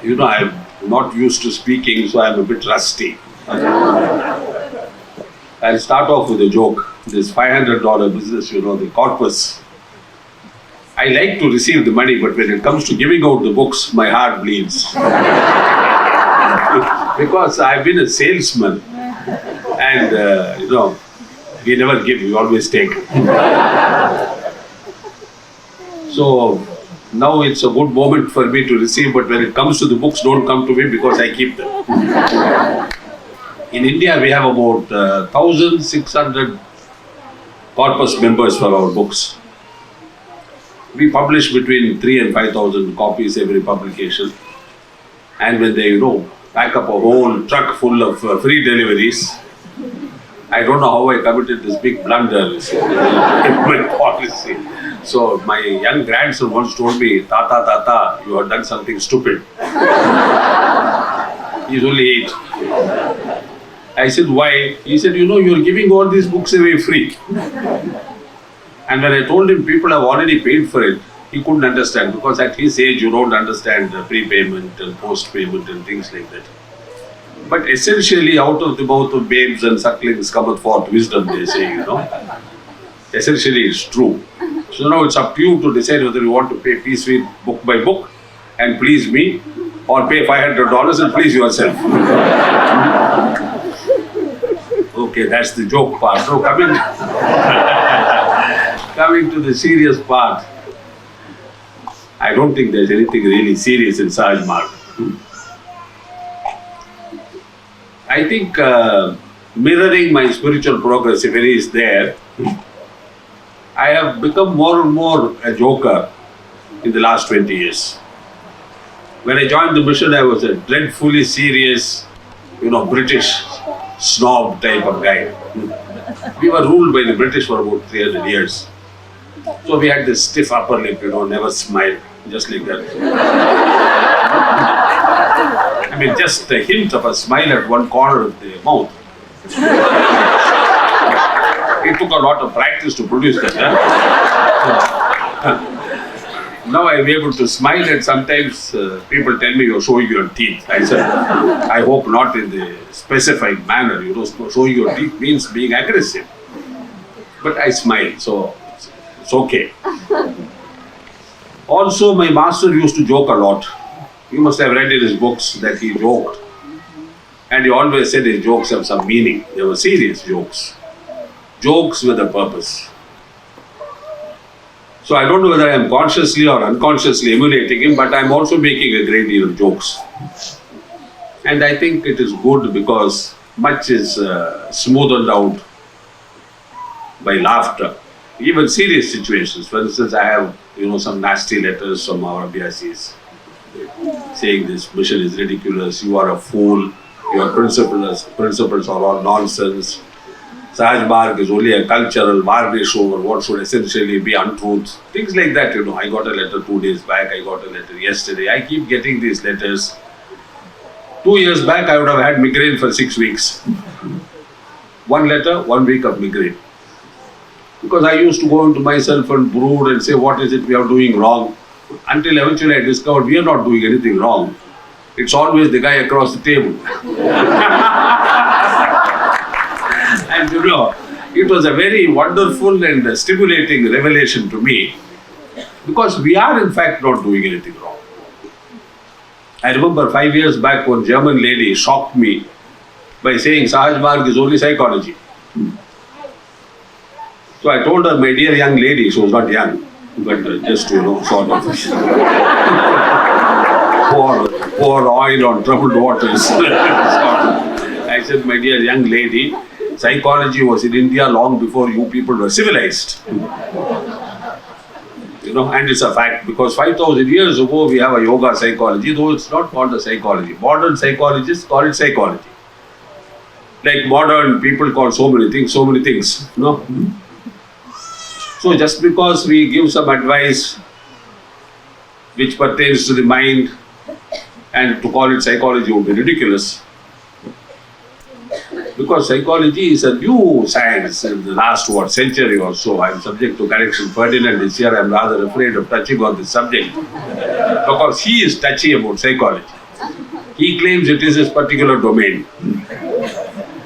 I'm not used to speaking, so I'm a bit rusty. I'll start off with a joke. This $500 business, the corpus. I like to receive the money, but when it comes to giving out the books, my heart bleeds. Because I've been a salesman, and we never give, we always take. So now it's a good moment for me to receive, but when it comes to the books, don't come to me because I keep them. In India, we have about 1,600 corpus members for our books. We publish between 3,000 and 5,000 copies every publication. And when they, pack up a whole truck full of free deliveries, I don't know how I committed this big blunder in my policy. So my young grandson once told me, Tata, you have done something stupid. He's only 8. I said, why? He said, you're giving all these books away free. And when I told him people have already paid for it, he couldn't understand, because at his age you don't understand prepayment and post-payment and things like that. But essentially, out of the mouth of babes and sucklings cometh forth wisdom, they say, Essentially, it's true. So now it's up to you to decide whether you want to pay piece with book by book and please me, or pay $500 and please yourself. Okay, that's the joke part. So coming to the serious part, I don't think there's anything really serious in sahaj marg. I think mirroring my spiritual progress, if any is there, I have become more and more a joker in the last 20 years. When I joined the mission, I was a dreadfully serious, British snob type of guy. We were ruled by the British for about 300 years. So we had this stiff upper lip, never smile, just like that. I mean, just a hint of a smile at one corner of the mouth. It took a lot of practice to produce that. Now I'm able to smile, and sometimes people tell me you're showing your teeth. I said, I hope not in the specified manner. Showing your teeth means being aggressive. But I smile, so it's okay. Also, my master used to joke a lot. You must have read in his books that he joked. And he always said his jokes have some meaning. They were serious jokes. Jokes with a purpose. So I don't know whether I am consciously or unconsciously emulating him, but I am also making a great deal of jokes. And I think it is good because much is smoothed out by laughter. Even serious situations. For instance, I have, some nasty letters from our Abhyasis saying this mission is ridiculous, you are a fool, your principles are all nonsense. Sahaj marg is only a cultural varnish over what should essentially be untruth. Things like that, I got a letter 2 days back, I got a letter yesterday. I keep getting these letters. 2 years back, I would have had migraine for 6 weeks. 1 letter, 1 week of migraine. Because I used to go into myself and brood and say, what is it we are doing wrong? Until eventually I discovered we are not doing anything wrong. It's always the guy across the table. And it was a very wonderful and stimulating revelation to me, because we are in fact not doing anything wrong. I remember 5 years back one German lady shocked me by saying sahaj marg is only psychology. So I told her, my dear young lady, she was not young, but just sort of pour oil on troubled waters. I said, my dear young lady, psychology was in India long before you people were civilized. And it's a fact, because 5,000 years ago we have a yoga psychology, though it's not called a psychology. Modern psychologists call it psychology. Like modern people call so many things. So just because we give some advice which pertains to the mind, and to call it psychology would be ridiculous. Because psychology is a new science in the last century or so. I am subject to correction. Ferdinand this year, I am rather afraid of touching on this subject because he is touchy about psychology. He claims it is his particular domain.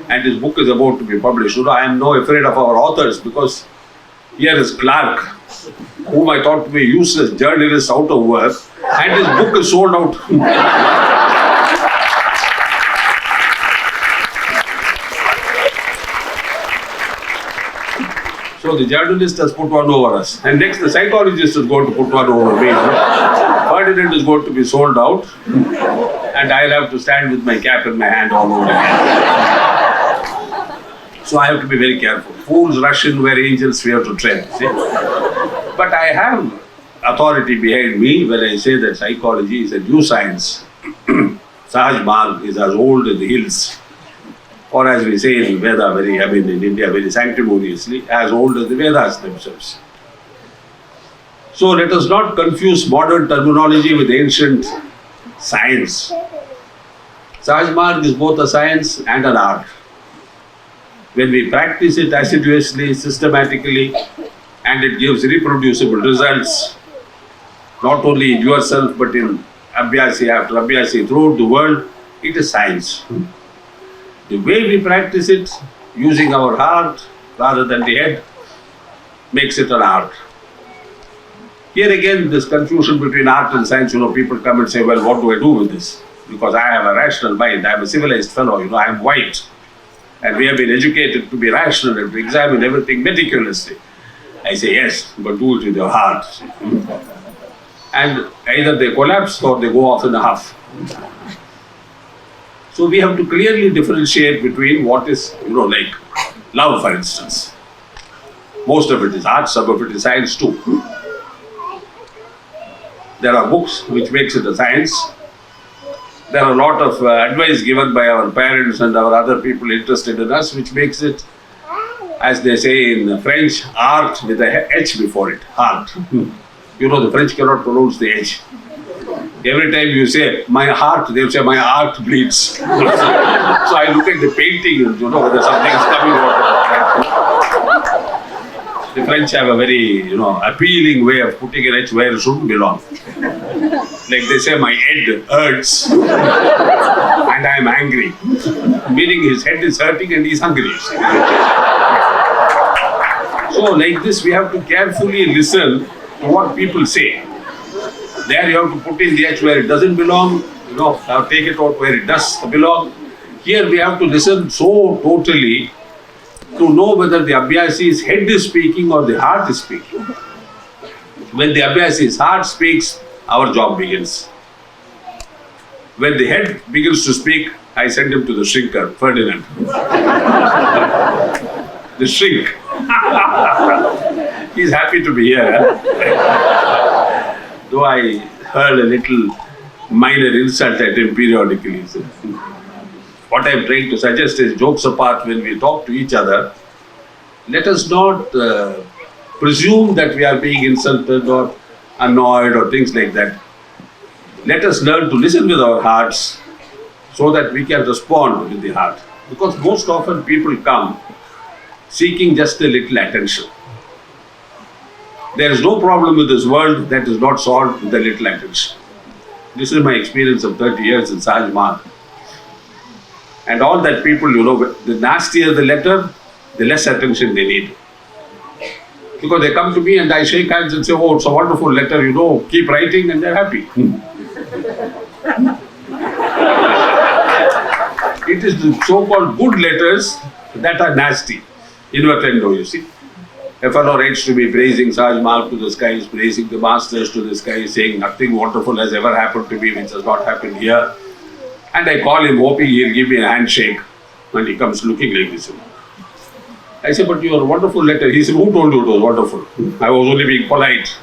And his book is about to be published. I am no afraid of our authors, because here is Clark, whom I thought to be a useless journalist out of work, and his book is sold out. So the journalist has put one over us. And next the psychologist is going to put one over me. Ferdinand is going to be sold out. And I'll have to stand with my cap in my hand all over again. So I have to be very careful. Fools rush in where angels fear to tread. See? But I have authority behind me when I say that psychology is a new science. Sahaj marg is as old as the hills. Or as we say in Veda, in India very sanctimoniously, as old as the Vedas themselves. So let us not confuse modern terminology with ancient science. Sahaj marg is both a science and an art. When we practice it assiduously, systematically, and it gives reproducible results, not only in yourself but in abhyasi after abhyasi throughout the world, it is science. The way we practice it, using our heart rather than the head, makes it an art. Here again, this confusion between art and science, people come and say, well, what do I do with this? Because I have a rational mind, I am a civilized fellow, I am white. And we have been educated to be rational and to examine everything meticulously. I say, yes, but do it with your heart. And either they collapse or they go off in a huff. So we have to clearly differentiate between what is, like love, for instance. Most of it is art, some of it is science too. There are books which makes it a science. There are a lot of advice given by our parents and our other people interested in us, which makes it, as they say in French, art with a H before it, art. The French cannot pronounce the H. Every time you say, my heart, they will say, my heart bleeds. So I look at the painting, whether something is coming out. The French have a very, appealing way of putting an H where it shouldn't belong. Like they say, my head hurts and I am angry. Meaning his head is hurting and he is hungry. So like this, we have to carefully listen to what people say. There you have to put in the H where it doesn't belong, take it out where it does belong. Here we have to listen so totally to know whether the abhyasi's head is speaking or the heart is speaking. When the abhyasi's heart speaks, our job begins. When the head begins to speak, I send him to the shrinker, Ferdinand. The shrink. He's happy to be here. Though I heard a little minor insult at him periodically. So, what I'm trying to suggest is, jokes apart, when we talk to each other, let us not presume that we are being insulted or annoyed or things like that. Let us learn to listen with our hearts so that we can respond with the heart. Because most often people come seeking just a little attention. There is no problem with this world that is not solved with a little attention. This is my experience of 30 years in Sahaj marg. And all that people, the nastier the letter, the less attention they need. Because they come to me and I shake hands and say, oh, it's a wonderful letter, keep writing, and they're happy. It is the so-called good letters that are nasty. Invertendo, you see. A fellow writes to me praising Sahaj marg to the skies, praising the masters to the skies, saying nothing wonderful has ever happened to me which has not happened here. And I call him hoping he'll give me a handshake. And he comes looking like this. I say, but your wonderful letter. He said, who told you it was wonderful? I was only being polite.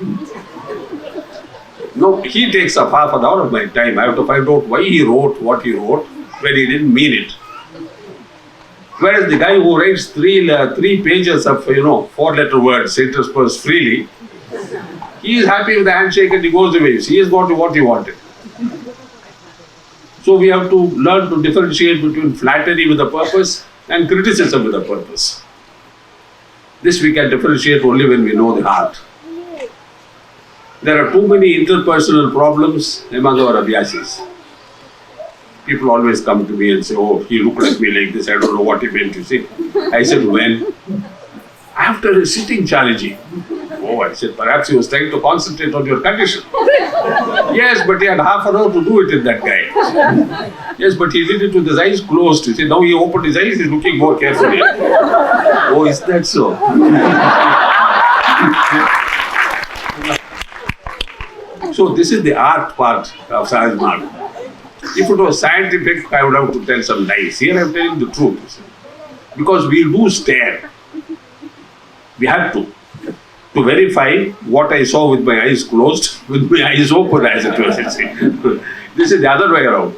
No, he takes up half an hour of my time. I have to find out why he wrote what he wrote when he didn't mean it. Whereas the guy who writes three pages of, 4-letter words interspersed freely, he is happy with the handshake and he goes away. He has got to what he wanted. So we have to learn to differentiate between flattery with a purpose and criticism with a purpose. This we can differentiate only when we know the heart. There are too many interpersonal problems among our abhyasis. People always come to me and say, oh, he looked at me like this, I don't know what he meant, you see. I said, when? After sitting Chariji. Oh, I said, perhaps he was trying to concentrate on your condition. Yes, but he had half an hour to do it in that guy. Yes, but he did it with his eyes closed. You see, now he opened his eyes, he's looking more carefully. Oh, is that so? So this is the art part of sahaj marg. If it was scientific, I would have to tell some lies. Here I am telling the truth. You see. Because we do stare. We have to verify what I saw with my eyes closed, with my eyes open, as it was. This is the other way around.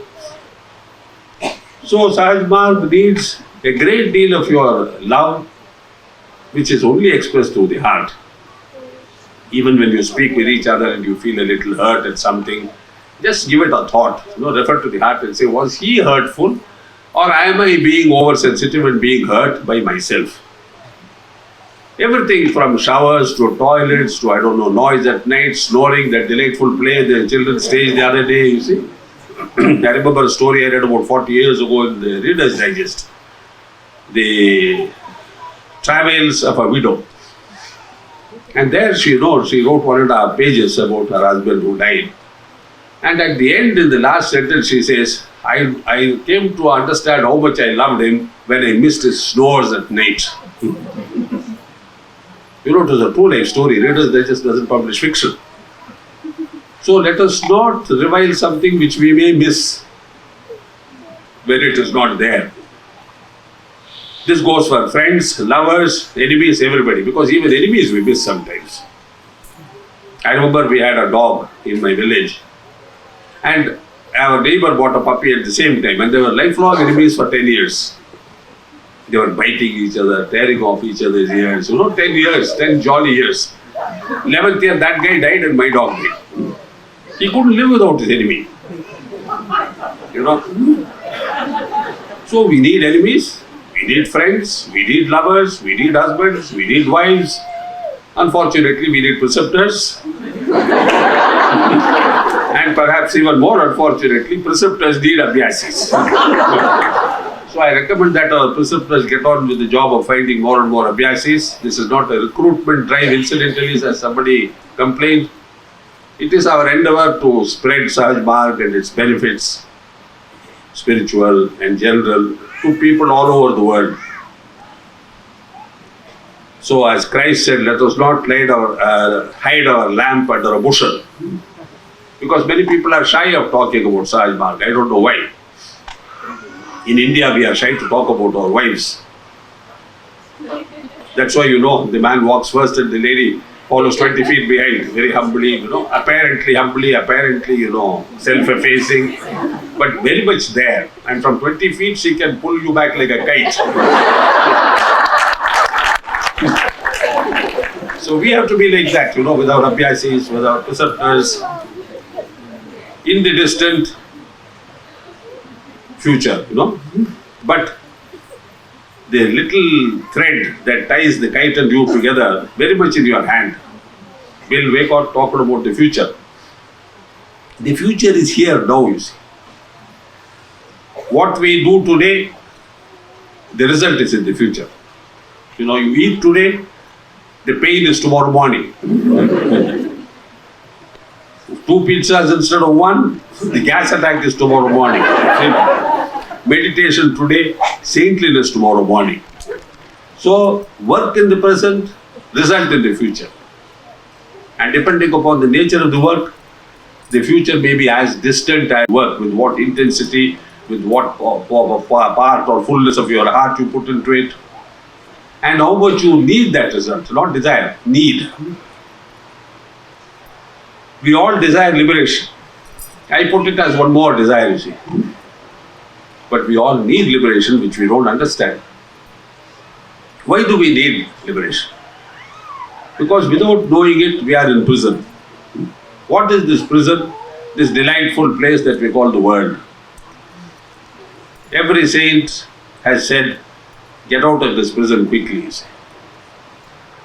So sahaj marg needs a great deal of your love, which is only expressed through the heart. Even when you speak with each other and you feel a little hurt at something, just give it a thought. Refer to the heart and say, was he hurtful, or am I being oversensitive and being hurt by myself? Everything from showers to toilets to, I don't know, noise at night, snoring, that delightful play the children staged the other day, you see. I remember a story I read about 40 years ago in the Reader's Digest. The travels of a widow. And there she wrote 1.5 pages about her husband who died. And at the end, in the last sentence, she says, I came to understand how much I loved him when I missed his snores at night. It was a true life story. Reader's Digest doesn't publish fiction. So let us not revile something which we may miss when it is not there. This goes for friends, lovers, enemies, everybody. Because even enemies we miss sometimes. I remember we had a dog in my village. And our neighbor bought a puppy at the same time. And they were lifelong enemies for 10 years. They were biting each other, tearing off each other's ears. 10 years, 10 jolly years. 11th year, that guy died and my dog died. He couldn't live without his enemy. So we need enemies, we need friends, we need lovers, we need husbands, we need wives. Unfortunately, we need preceptors. And perhaps even more unfortunately, preceptors need abhyasis. So I recommend that our preceptors get on with the job of finding more and more abhyasis. This is not a recruitment drive, incidentally, as somebody complained. It is our endeavor to spread sahaj marg and its benefits, spiritual and general, to people all over the world. So as Christ said, let us not hide our lamp under a bushel. Because many people are shy of talking about sahaj marg. I don't know why. In India, we are shy to talk about our wives. That's why, the man walks first and the lady follows 20 feet behind, very humbly, apparently, self-effacing, but very much there. And from 20 feet, she can pull you back like a kite. So we have to be like that, with our abhyasis, with our preceptors, in the distant future, But the little thread that ties the kite and you together, very much in your hand. We'll wake up talking about the future. The future is here now, you see. What we do today, the result is in the future. You eat today, the pain is tomorrow morning. 2 pizzas instead of 1, the gas attack is tomorrow morning. Meditation today, saintliness tomorrow morning. So, work in the present, result in the future. And depending upon the nature of the work, the future may be as distant as work, with what intensity, with what part or fullness of your heart you put into it, and how much you need that result, not desire, need. We all desire liberation. I put it as one more desire, you see. But we all need liberation, which we don't understand. Why do we need liberation? Because without knowing it, we are in prison. What is this prison? This delightful place that we call the world. Every saint has said, get out of this prison quickly, you see.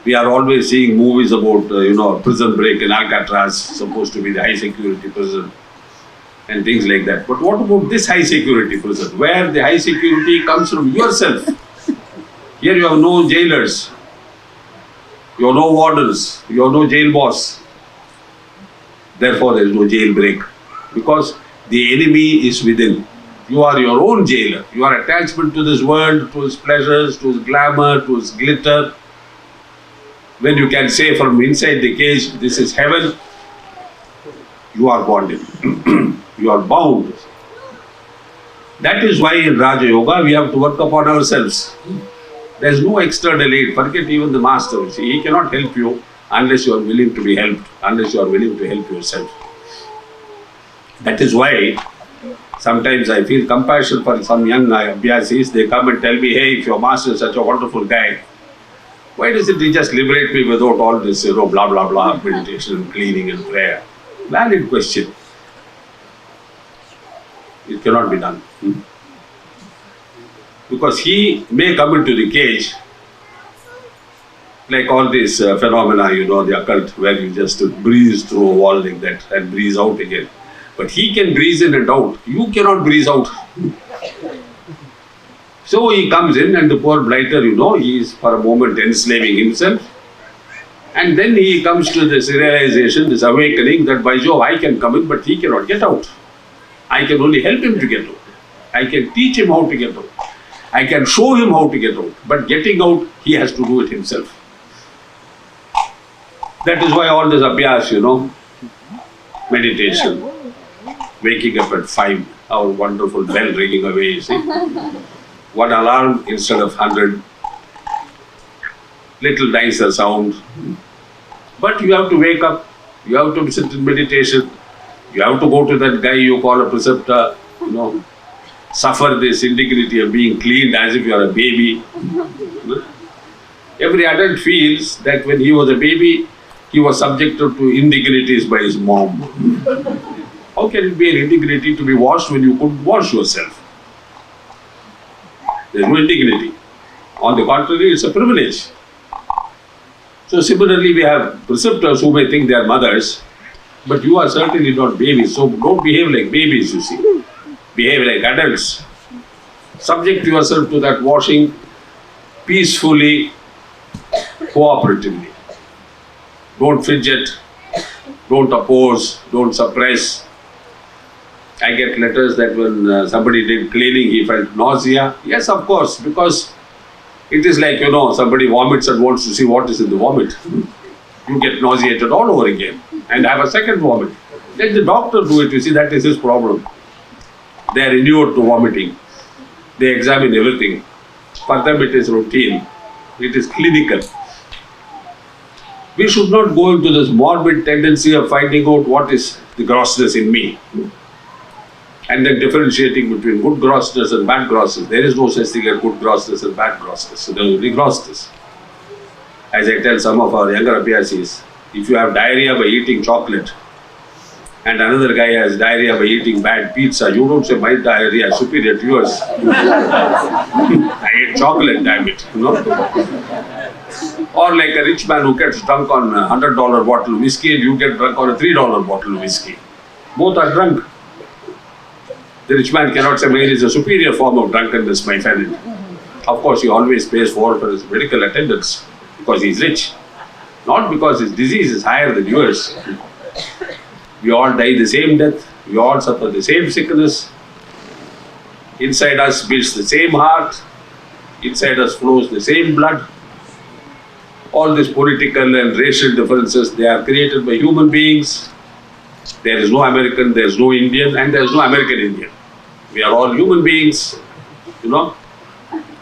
We are always seeing movies about, prison break in Alcatraz, supposed to be the high security prison. and things like that. But what about this high security prison, where the high security comes from yourself? Here you have no jailers, you have no wardens, you have no jail boss. Therefore, there is no jailbreak, because the enemy is within. You are your own jailer. Your attachment to this world, to its pleasures, to its glamour, to its glitter. When you can say from inside the cage, this is heaven, you are bonded. You are bound. That is why in Raja Yoga we have to work upon ourselves. There is no external aid. Forget even the master. See, he cannot help you unless you are willing to be helped, unless you are willing to help yourself. That is why sometimes I feel compassion for some young abhyasis. They come and tell me, hey, if your master is such a wonderful guy, why doesn't he just liberate me without all this, blah, blah, blah, meditation, cleaning and prayer? Valid question. It cannot be done. Because he may come into the cage, like all these phenomena, the occult, where you just breeze through a wall like that and breeze out again. But he can breeze in and out. You cannot breeze out. So he comes in, and the poor blighter, he is for a moment enslaving himself. And then he comes to this realization, this awakening that by Jove, I can come in, but he cannot get out. I can only help him to get out. I can teach him how to get out. I can show him how to get out. But getting out, he has to do it himself. That is why all this abhyas, meditation, waking up at 5, our wonderful bell ringing away, you see. One alarm instead of 100. Little nicer sound. But you have to wake up, you have to sit in meditation, you have to go to that guy you call a preceptor, suffer this indignity of being cleaned as if you are a baby. Every adult feels that when he was a baby, he was subjected to indignities by his mom. How can it be an indignity to be washed when you couldn't wash yourself? There is no indignity. On the contrary, it's a privilege. So similarly, we have preceptors who may think they are mothers, but you are certainly not babies. So don't behave like babies, you see. Behave like adults. Subject yourself to that washing peacefully, cooperatively. Don't fidget, don't oppose, don't suppress. I get letters that when somebody did cleaning, he felt nausea. Yes, of course, because it is like, somebody vomits and wants to see what is in the vomit. You get nauseated all over again and have a second vomit. Let the doctor do it, you see, that is his problem. They are inured to vomiting. They examine everything. For them it is routine. It is clinical. We should not go into this morbid tendency of finding out what is the grossness in me. And then differentiating between good grossness and bad grossness. There is no such thing as good grossness and bad grossness. So there is only grossness. As I tell some of our younger abhyasis, if you have diarrhea by eating chocolate and another guy has diarrhea by eating bad pizza, you don't say my diarrhea is superior to yours. I ate chocolate, damn it. Or like a rich man who gets drunk on a $100 bottle of whiskey and you get drunk on a $3 bottle of whiskey. Both are drunk. The rich man cannot say mine is a superior form of drunkenness, my friend. Of course, he always pays for his medical attendance because he is rich. Not because his disease is higher than yours. We all die the same death. We all suffer the same sickness. Inside us beats the same heart. Inside us flows the same blood. All these political and racial differences, they are created by human beings. There is no American, there is no Indian, and there is no American Indian. We are all human beings,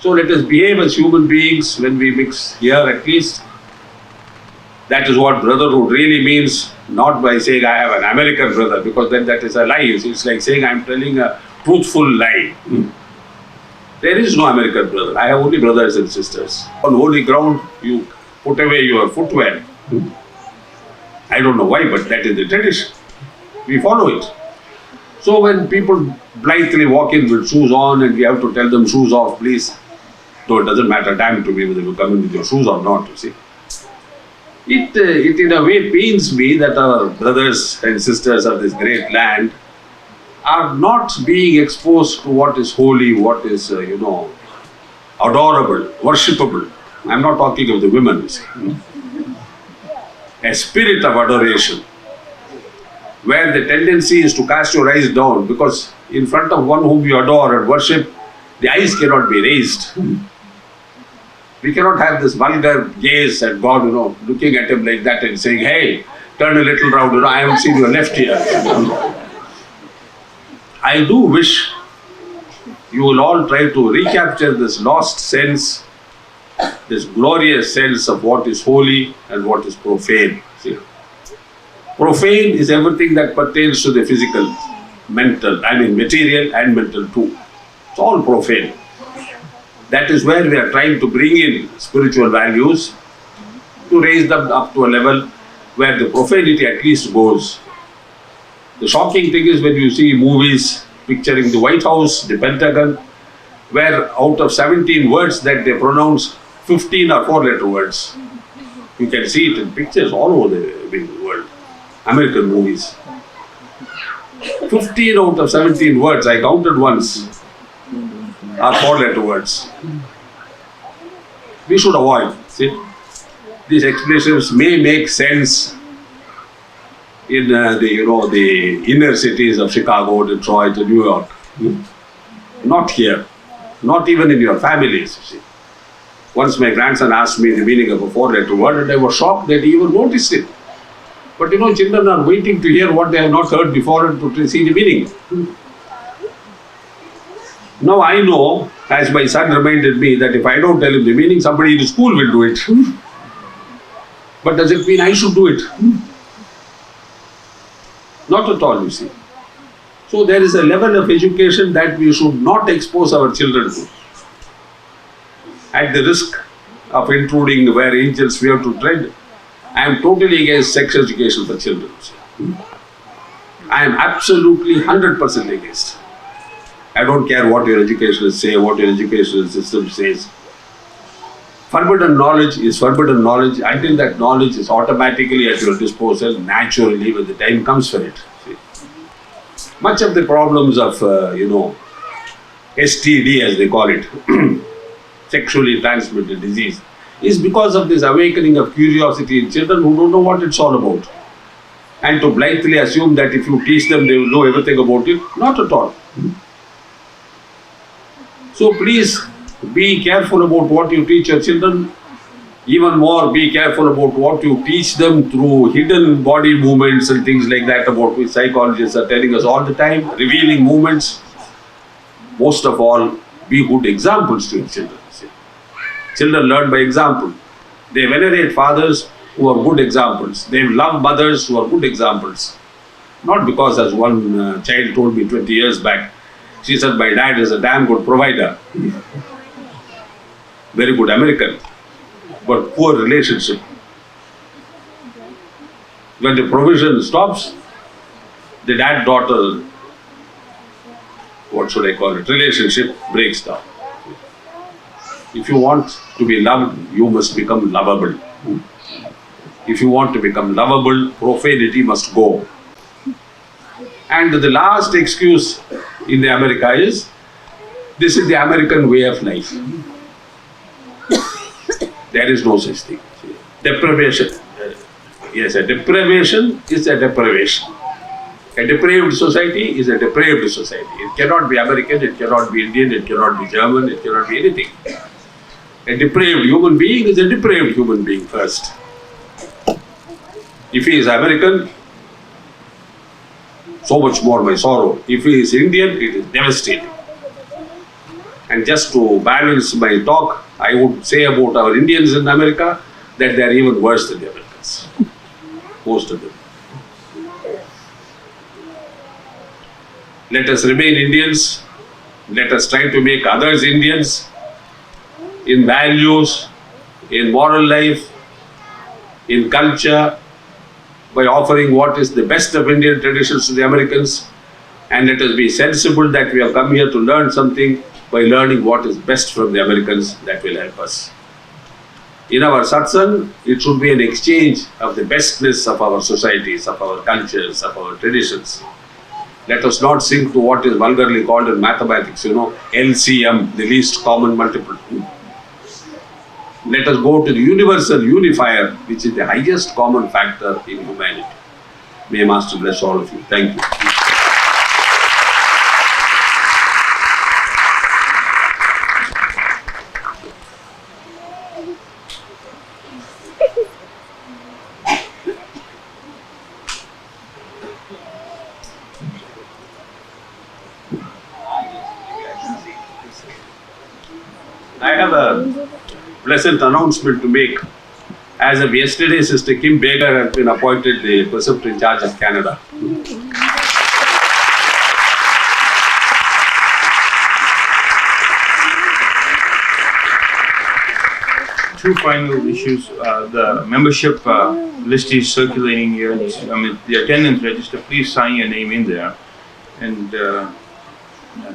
So let us behave as human beings when we mix here at least. That is what brotherhood really means, not by saying I have an American brother, because then that is a lie. It's like saying I am telling a truthful lie. There is no American brother. I have only brothers and sisters. On holy ground, you put away your footwear. I don't know why, but that is the tradition. We follow it. So when people blithely walk in with shoes on and we have to tell them shoes off, please. Though it doesn't matter damn to me whether you come in with your shoes or not, you see. It in a way pains me that our brothers and sisters of this great land are not being exposed to what is holy, what is, adorable, worshipable. I'm not talking of the women. A spirit of adoration, where the tendency is to cast your eyes down, because in front of one whom you adore and worship, the eyes cannot be raised. We cannot have this vulgar gaze at God, looking at him like that and saying, hey, turn a little round, I haven't seen your left ear. I do wish you will all try to recapture this lost sense, this glorious sense of what is holy and what is profane. See? Profane is everything that pertains to the physical, material and mental too. It's all profane. That is where we are trying to bring in spiritual values to raise them up to a level where the profanity at least goes. The shocking thing is when you see movies picturing the White House, the Pentagon, where out of 17 words that they pronounce, 15 are 4-letter words. You can see it in pictures all over the world. American movies. 15 out of 17 words, I counted once, are 4-letter words. We should avoid. See? These expressions may make sense in the inner cities of Chicago, Detroit, New York. Not here. Not even in your families. See. Once my grandson asked me the meaning of a 4-letter word, and I was shocked that he even noticed it. But children are waiting to hear what they have not heard before and to see the meaning. Now I know, as my son reminded me, that if I don't tell him the meaning, somebody in the school will do it. But does it mean I should do it? Not at all, you see. So there is a level of education that we should not expose our children to. At the risk of intruding where angels fear to tread, I am totally against sex education for children. I am absolutely 100% against. I don't care what your educationists say, what your educational system says. Forbidden knowledge is forbidden knowledge until that knowledge is automatically at your disposal, naturally, when the time comes for it. See? Much of the problems of, STD as they call it, sexually transmitted disease, is because of this awakening of curiosity in children who don't know what it's all about. And to blithely assume that if you teach them, they will know everything about it, not at all. So please be careful about what you teach your children. Even more, be careful about what you teach them through hidden body movements and things like that, about which psychologists are telling us all the time, revealing movements. Most of all, be good examples to your children. Children learn by example. They venerate fathers who are good examples. They love mothers who are good examples. Not because, as one child told me 20 years back, she said, my dad is a damn good provider. Very good American, but poor relationship. When the provision stops, the dad-daughter, relationship breaks down. If you want to be loved, you must become lovable. If you want to become lovable, profanity must go. And the last excuse in the America is, this is the American way of life. There is no such thing. Deprivation. Yes, a deprivation is a deprivation. A depraved society is a depraved society. It cannot be American, it cannot be Indian, it cannot be German, it cannot be anything. A depraved human being is a depraved human being first. If he is American, so much more my sorrow. If he is Indian, it is devastating. And just to balance my talk, I would say about our Indians in America that they are even worse than the Americans. Most of them. Let us remain Indians. Let us try to make others Indians in values, in moral life, in culture, by offering what is the best of Indian traditions to the Americans. And let us be sensible that we have come here to learn something by learning what is best from the Americans. That will help us. In our satsang, it should be an exchange of the bestness of our societies, of our cultures, of our traditions. Let us not sink to what is vulgarly called in mathematics, LCM, the least common multiple. Let us go to the universal unifier, which is the highest common factor in humanity. May Master bless all of you. Thank you. I have a pleasant announcement to make. As of yesterday, Sister Kim Baker has been appointed the preceptor in charge of Canada. Two final issues. The membership list is circulating here. The attendance register, please sign your name in there. And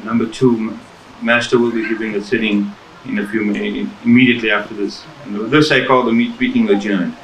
number two, Master will be giving a sitting in a few minutes, immediately after this. And with this, I call the meeting adjourned.